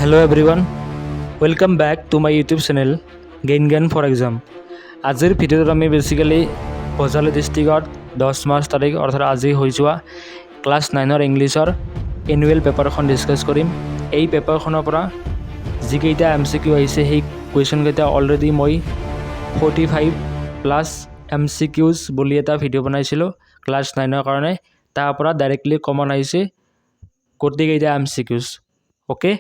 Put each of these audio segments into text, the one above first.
Hello everyone, welcome back to my YouTube channel Gain for Exam. আজিৰ ভিডিঅ'ত আমি basically Bajali ডিস্ট্ৰিক্টত 10 March তাৰিখ অৰ্থাৎ আজি হৈ যোৱা ক্লাছ 9ৰ ইংলিছৰ এনুৱেল পেপাৰখন ডিসকাস কৰিম। এই পেপাৰখনৰ পৰা যিকেইটা MCQ আহিছে সেই কুৱেশ্যন কেইটা অলৰেডি মই 45 প্লাছ MCQs বুলি এটা ভিডিঅ' বনাইছিলোঁ ক্লাছ 9ৰ কাৰণে। তাৰ পৰা ডাইৰেক্টলি কমন আহিছে গোটেইকেইটা MCQs। ওকে,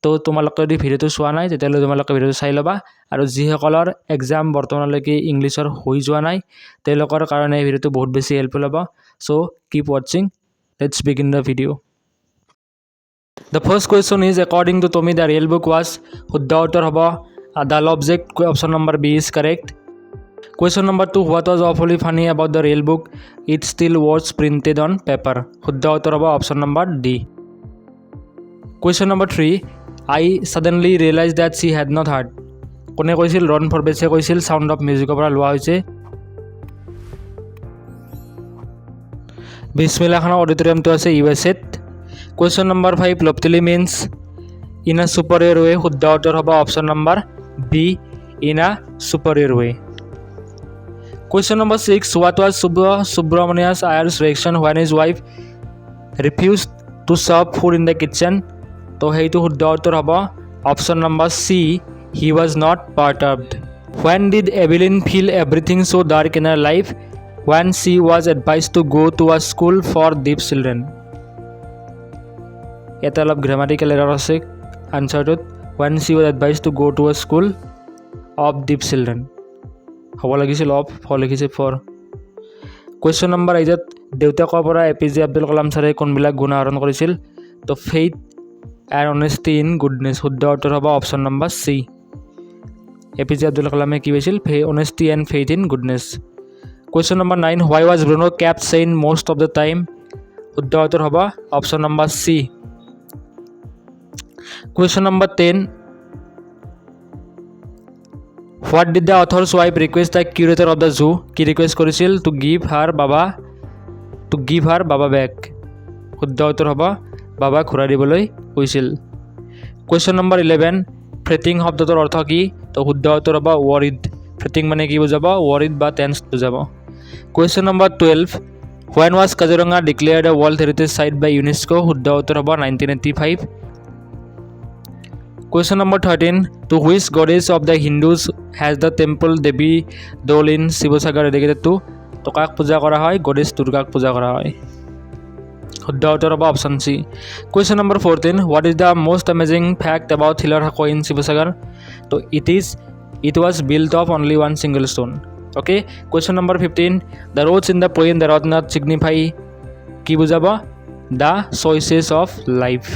তো তোমালোকে যদি ভিডিঅ'টো চোৱা নাই তেতিয়াহ'লে তোমালোকে ভিডিঅ'টো চাই ল'বা, আৰু যিসকলৰ এক্সাম বৰ্তমানলৈকে ইংলিছৰ হৈ যোৱা নাই তেওঁলোকৰ কাৰণে এই ভিডিঅ'টো বহুত বেছি হেল্পফুল হ'ব। চ' কিপ ৱাচিং, let's begin the video'. The first question is, according to Tommy, the real book was, শুদ্ধ উত্তৰ হ'ব dull object, option number B is correct. Question number 2, what was awfully funny about the real book? It still was printed on paper. শুদ্ধ উত্তৰ হ'ব option number D. Question number 3, I suddenly realized that she had not heard. কোনে কৈছিল? ৰন ফৰবেছে কৈছিল, sound of মিউজিকৰ পৰা লোৱা হৈছে। বিছমিল্লাহখানৰ অডিটৰিয়ামটো আছে USAত। Question number 5, loptili means in a superior way. শুদ্ধ উত্তৰ হ'ব option number B, in a superior way. Question number 6, what was Subramania's Iyer's reaction when his wife refused to serve food in the kitchen? তো সেইটো শুদ্ধ উত্তৰ হ'ব option number C, he was not perturbed. When did Evelyn feel everything so dark in her life? When she was advised to go to a school for deaf children. এটা অলপ grammatical error আছে আনচাৰটোত। when she was advised to go to a school of deaf children হ'ব লাগিছিল of, লিখিছে for. Question number 8, দেউতাকৰ পৰা APJ Abdul Kalam ছাৰে কোনবিলাক গুণ আহৰণ কৰিছিল? তো faith and honesty in goodness. শুদ্ধ উত্তৰ হ'ব option number C. APJ Abdul কালামে কি পাইছিল? honesty and faith in goodness. Question number 9, why was Bruno kept sane most of the time? শুদ্ধ উত্তৰ হ'ব option number C. Question number 10, what did the author's wife request the curator of the zoo? কি request কৰিছিল? to give her baba back. শুদ্ধ উত্তৰ হ'ব বাবা ঘূৰাই দিবলৈ কৈছিল। কুৱেশ্যন নম্বৰ 11, ফ্ৰেটিং শব্দটোৰ অৰ্থ কি? তো শুদ্ধ উত্তৰ হ'ব worried. ফ্ৰেটিং মানে কি বুজাব? worried বা টেন্স বুজাব। Question number 12, when was Kaziranga declared a world heritage site by UNESCO? শুদ্ধ উত্তৰ হ'ব 1985। Question number 13, to which goddess of the Hindus has the temple Devi Dol in Sivasagar dedicated to? তো কাক পূজা কৰা হয়? গডেছ দুৰ্গাক পূজা কৰা হয়। শুদ্ধ উত্তৰ হ'ব option C. Question number 14, what is the most amazing fact about Hilar Hako in Sivasagar? তো it was built of only one single stone. Okay. Question number 15, the roads in the poem the Rodnath signify কি বুজাব? the choices of life.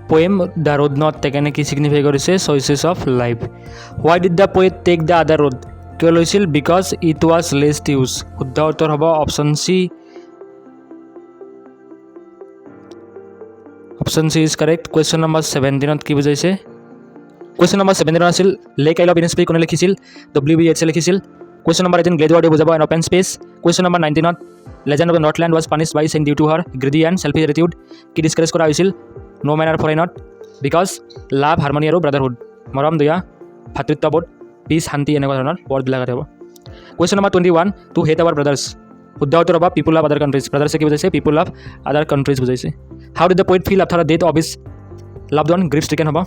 poem the Rodnath তেখেতে কি signify কৰিছে? choices of life. why did the poet take the other road? কিয় লৈছিল? because it was less used. শুদ্ধ উত্তৰ হ'ব option C. Option C is correct. Question number 17 কি বুজাইছে? কুৱেশ্যন নম্বৰ 17 আছিল লেক আইল অফ ইনস্পেই কোনে লিখিছিল? WBH লিখিছিল। কুৱেশ্যন নম্বৰ 18, গ্লেড ৱাৰ্ডে বুজাব an open space. Question number 19, legend of the Northland was punished by saint due to her greedy and selfish attitude কি ডিছকাৰেজ কৰা হৈছিল? নো মেনাৰ ফৰেইনত বিকজ লাভ, হাৰমনি আৰু ব্ৰাদাৰহুড, মৰম দয়া, ভাতৃত্ববোধ, পিছ, শান্তি, এনেকুৱা ধৰণৰ ৱৰ্ডবিলাক আহিব। Question number 21, to hate our brothers. শুদ্ধ উত্তৰ হ'ব পিপুল অফ আদাৰ কাণ্ট্ৰিজ। ব্ৰাদাৰ্ছে কি বুজাইছে? পিপুল অফ আদাৰ কাণ্ট্ৰিজ বুজাইছে। How did the poet feel after the death of his loved one? Grief stricken হ'ব।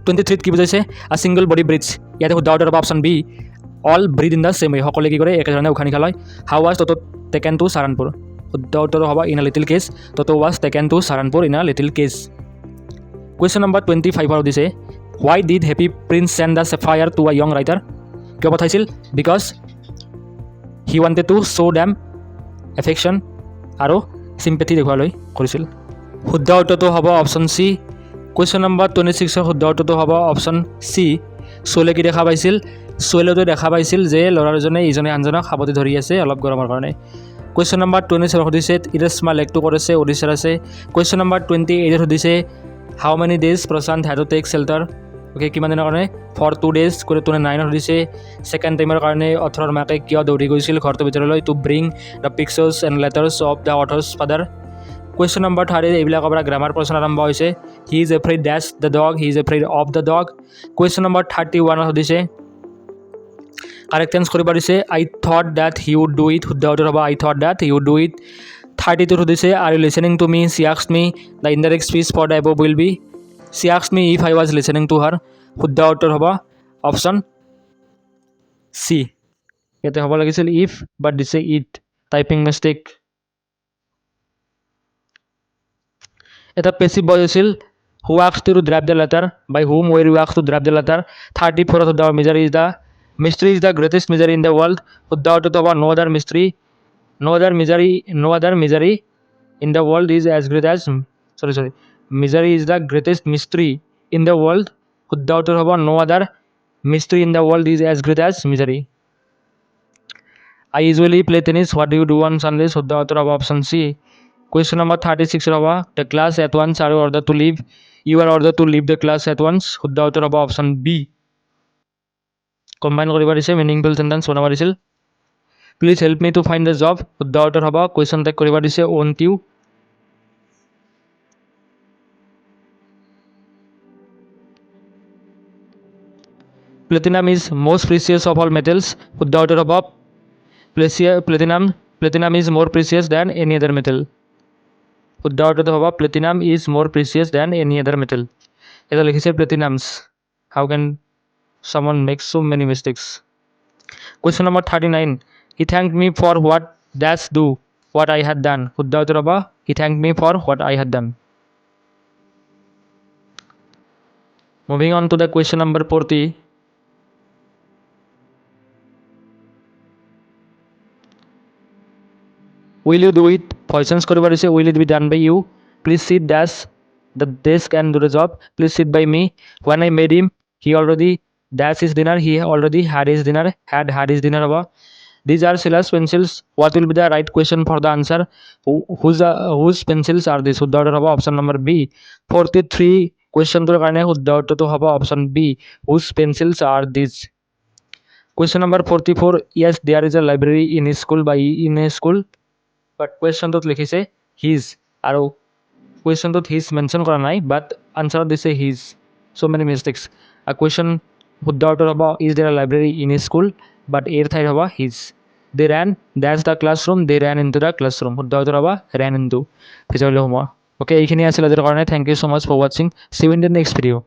23 কি বুজাইছে? আ ছিংগল বডি ব্ৰিথছ। ইয়াতে শুদ্ধ উত্তৰ হ'ব option B, all breathe in the same way. সকলোৱে কি কৰে? একেধৰণে উশাহ নিশাহ লয়। How was Toto taken to Saharanpur? শুদ্ধ উত্তৰ হ'ব in a little case, Toto was taken to Saharanpur in a little case. Question number 25 দিছে, why did Happy Prince send the sapphire to a young writer? কিয় পঠাইছিল? Because he wanted to show' them affection আৰু sympathy দেখুৱালৈ কৰিছিল। শুদ্ধ উত্তৰটো হ'ব option C. Question number 26 শুদ্ধ উত্তৰটো হ'ব অপশ্যন C. চোলে কি দেখা পাইছিল? চোলেটো দেখা পাইছিল যে ল'ৰাজনে ইজনে আনজনক সাৱটি ধৰি আছে অলপ গৰমৰ কাৰণে। কুৱেশ্যন নম্বৰ 27 সুধিছে ইৰেছমা লেকটো ক'ত আছে? ওড়িশাৰ আছে। কুৱেশ্যন নম্বৰ 28 সুধিছে how many days Prashant had to take shelter? Okay, কিমান দিনৰ কাৰণে? For 2 days। কৰি 29 সুধিছে ছেকেণ্ড টাইমৰ কাৰণে 18 মাকে কিয় দৌৰি গৈছিল ঘৰটোৰ ভিতৰলৈ? To bring the pictures and letters of the author's father. Question number 30 এইবিলাকৰ পৰা গ্ৰামাৰ প্ৰশ্ন আৰম্ভ হৈছে। হি ইজ এফ্ৰেইড ডেছ the dog, he is afraid of the dog. Question number 31 সুধিছে, কাৰেক্ট টেন্স কৰিব দিছে। I thought that he would do it, শুদ্ধ উত্তৰ হ'ব I thought that he would do it. 32 সুধিছে, are you listening to me, she asked me the indirect speech for the above will be. She asked me if I was listening to her, শুদ্ধ উত্তৰ হ'ব option C. ইয়াতে হ'ব লাগিছিল if, but দিছে it, typing mistake. এটা passive voice আছিল, who asked you to drive the letter, by whom were you asked to drive the letter. 34 শুদ্ধ misery is the, mystery is the greatest misery in the world, শুদ্ধ উত্তৰটো হ'ব no other mystery, no other misery in the world is as great as, misery is the greatest mystery in the world, শুদ্ধ উত্তৰ হ'ব no other Mistry in the world is as great as misery. I usually play tennis, what do you do on Sundays, শুদ্ধ উত্তৰ হ'ব option C. Question number 36 হ'ব, the class at once are ordered to leave, you are ordered to leave the class at once, শুদ্ধ উত্তৰ হ'ব option B. Combine কৰিব দিছে, meaningful sentence বনাব দিছিল। Please help me to find the job, শুদ্ধ উত্তৰ হ'ব কুৱেশ্যন টেগ কৰিব দিছে won't you. Platinum is most precious of all metals, শুদ্ধ উত্তৰ হ'ব platinum is more precious than any other metal, শুদ্ধ উত্তৰটো হ'ব platinum is more precious than any other metal। এটা লিখিছে platinums, how can someone make so many mistakes। Question number 39, he thanked me for what dash do what I had done, শুদ্ধ উত্তৰ হ'ব he thanked me for what I had done। Moving on to the question number 40, will you do it, voice change কৰিব দিছে, will it be done by you, please sit dash the desk and do the job, please sit by me, when I made him he already dash his dinner, he already had his dinner, had his dinner হ'ব। These are syllabus pencils, what will be the right question for the answer, whose pencils are these, শুদ্ধ উত্তৰ হ'ব option number B. 43 কুৱেশ্যনটোৰ কাৰণে শুদ্ধ উত্তৰটো হ'ব option B, whose pencils are these। Question number 44, yes there is a library in a school, by in a school, বাট কুৱেশ্যনটোত লিখিছে his, আৰু কুৱেশ্যনটোত his mention কৰা নাই, বাট আনচাৰত দিছে his, so' many mistakes. Question শুদ্ধ উত্তৰ হ'ব is there library in a school, but এৰ ঠাইত হ'ব হিজ। দে ৰেন ডেছ the classroom, they ran into the classroom, শুদ্ধ উত্তৰ হ'ব ৰেন ইন টু, ভিজুৱেলি সোমোৱা। অ'কে, এইখিনি আছিল আজিৰ কাৰণে, thank you so' much for ৱাচিং, see you in the next video'.